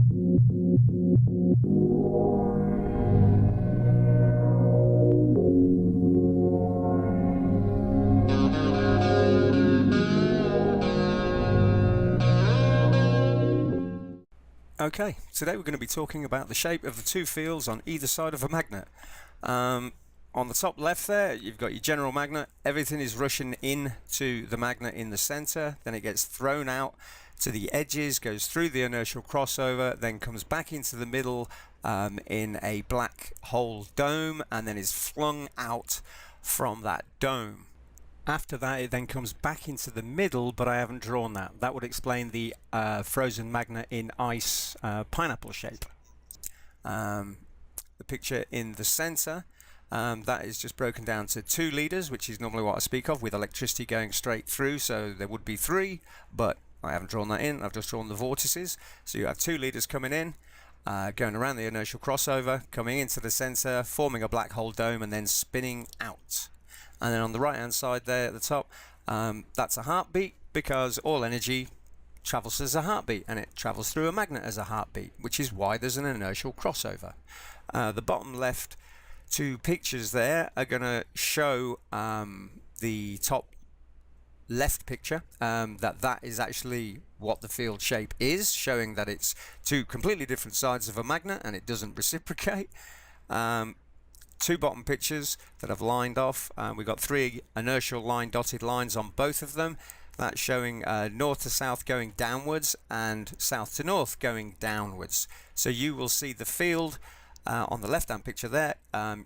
Okay, today we're going to be talking about the shape of the two fields on either side of a magnet. On the top left there, you've got your general magnet. Everything is rushing into the magnet in the center, then it gets thrown out to the edges, goes through the inertial crossover, then comes back into the middle in a black hole dome, and then is flung out from that dome. After that, it then comes back into the middle, but I haven't drawn that. That would explain the frozen magnet in ice pineapple shape. The picture in the center, that is just broken down to 2 liters, which is normally what I speak of, with electricity going straight through, so there would be 3, but I haven't drawn that in. I've just drawn the vortices. So you have 2 liters coming in, going around the inertial crossover, coming into the center, forming a black hole dome, and then spinning out. And then on the right hand side there at the top, that's a heartbeat, because all energy travels as a heartbeat, and it travels through a magnet as a heartbeat, which is why there's an inertial crossover. The bottom left 2 pictures there are going to show the top left picture, that is actually what the field shape is, showing that it's 2 completely different sides of a magnet and it doesn't reciprocate. 2 bottom pictures that I've lined off. We've got 3 inertial line dotted lines on both of them. That's showing north to south going downwards and south to north going downwards. So you will see the field on the left hand picture there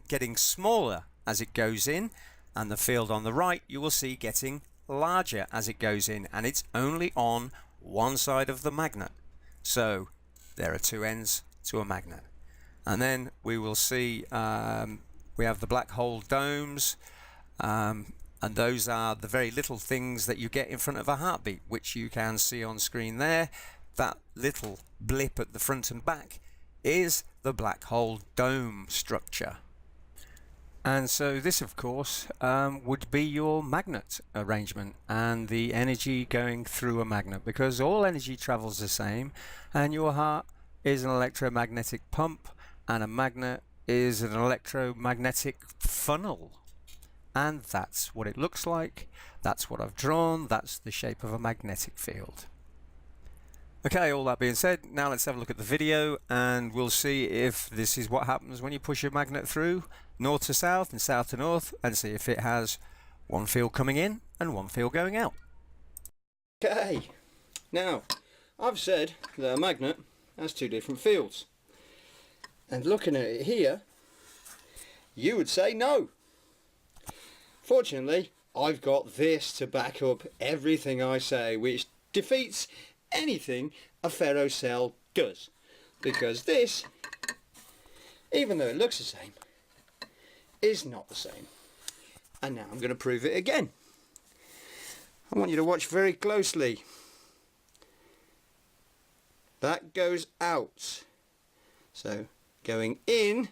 getting smaller as it goes in, and the field on the right you will see getting larger as it goes in, and it's only on one side of the magnet. So there are 2 ends to a magnet. And then we will see we have the black hole domes, and those are the very little things that you get in front of a heartbeat, which you can see on screen there. That little blip at the front and back is the black hole dome structure. And so this, of course, would be your magnet arrangement and the energy going through a magnet, because all energy travels the same, and your heart is an electromagnetic pump, and a magnet is an electromagnetic funnel. And that's what it looks like. That's what I've drawn. That's the shape of a magnetic field. Okay, all that being said, now let's have a look at the video, and we'll see if this is what happens when you push a magnet through north to south and south to north, and see if it has one field coming in and one field going out. Okay, now I've said that a magnet has 2 different fields. And looking at it here, you would say no. Fortunately, I've got this to back up everything I say, which defeats anything a ferrocell does. Because this, even though it looks the same, is not the same. And now I'm going to prove it again. I want you to watch very closely. That goes out. So going in,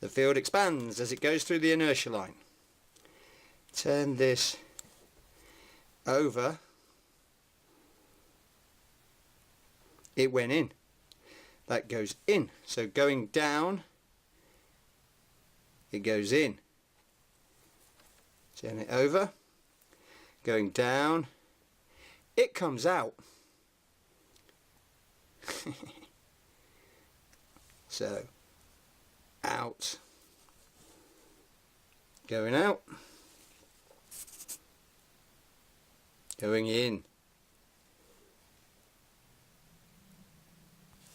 the field expands as it goes through the inertia line. Turn this over, it went in. That goes in. So going down, it goes in. Turn it over, going down, it comes out. So out, going out, going in.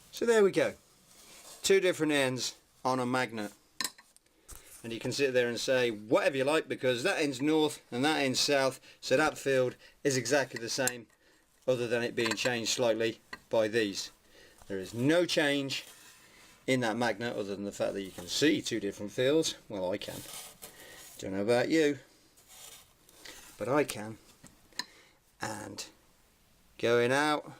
So there we go, 2 different ends on a magnet, and you can sit there and say whatever you like, because that end's north and that end's south, so that field is exactly the same, other than it being changed slightly by these. There is no change in that magnet other than the fact that you can see 2 different fields. Well, I can. Don't know about you, but I can. And going out,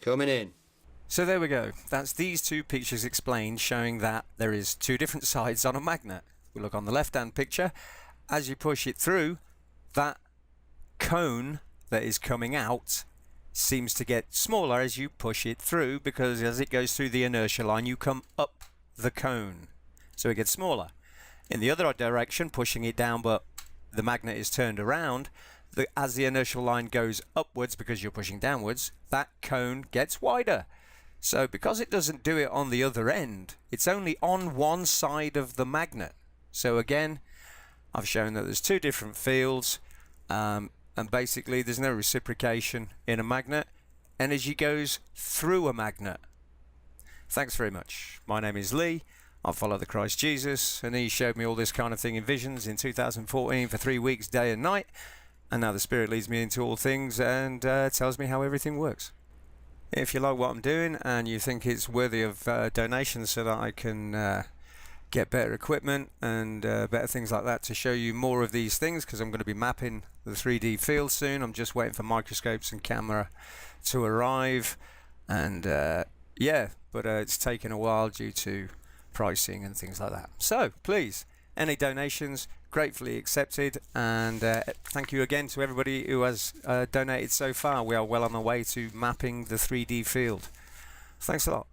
coming in. So there we go. That's these 2 pictures explained, showing that there is 2 different sides on a magnet. We look on the left hand picture. As you push it through, that cone that is coming out seems to get smaller as you push it through, because as it goes through the inertia line, you come up the cone, so it gets smaller. In the other direction, pushing it down, but the magnet is turned around, as the inertial line goes upwards because you're pushing downwards, that cone gets wider. So because it doesn't do it on the other end, it's only on one side of the magnet. So again, I've shown that there's two different fields, and basically there's no reciprocation in a magnet. Energy goes through a magnet. Thanks very much. My name is Lee. I follow the Christ Jesus, and he showed me all this kind of thing in visions in 2014 for 3 weeks, day and night. And now the Spirit leads me into all things and tells me how everything works. If you like what I'm doing and you think it's worthy of donations so that I can get better equipment and better things like that to show you more of these things, because I'm going to be mapping the 3D field soon. I'm just waiting for microscopes and camera to arrive, and yeah, but it's taken a while due to pricing and things like that. So please, any donations, gratefully accepted, and thank you again to everybody who has donated so far. We are well on the way to mapping the 3D field. Thanks a lot.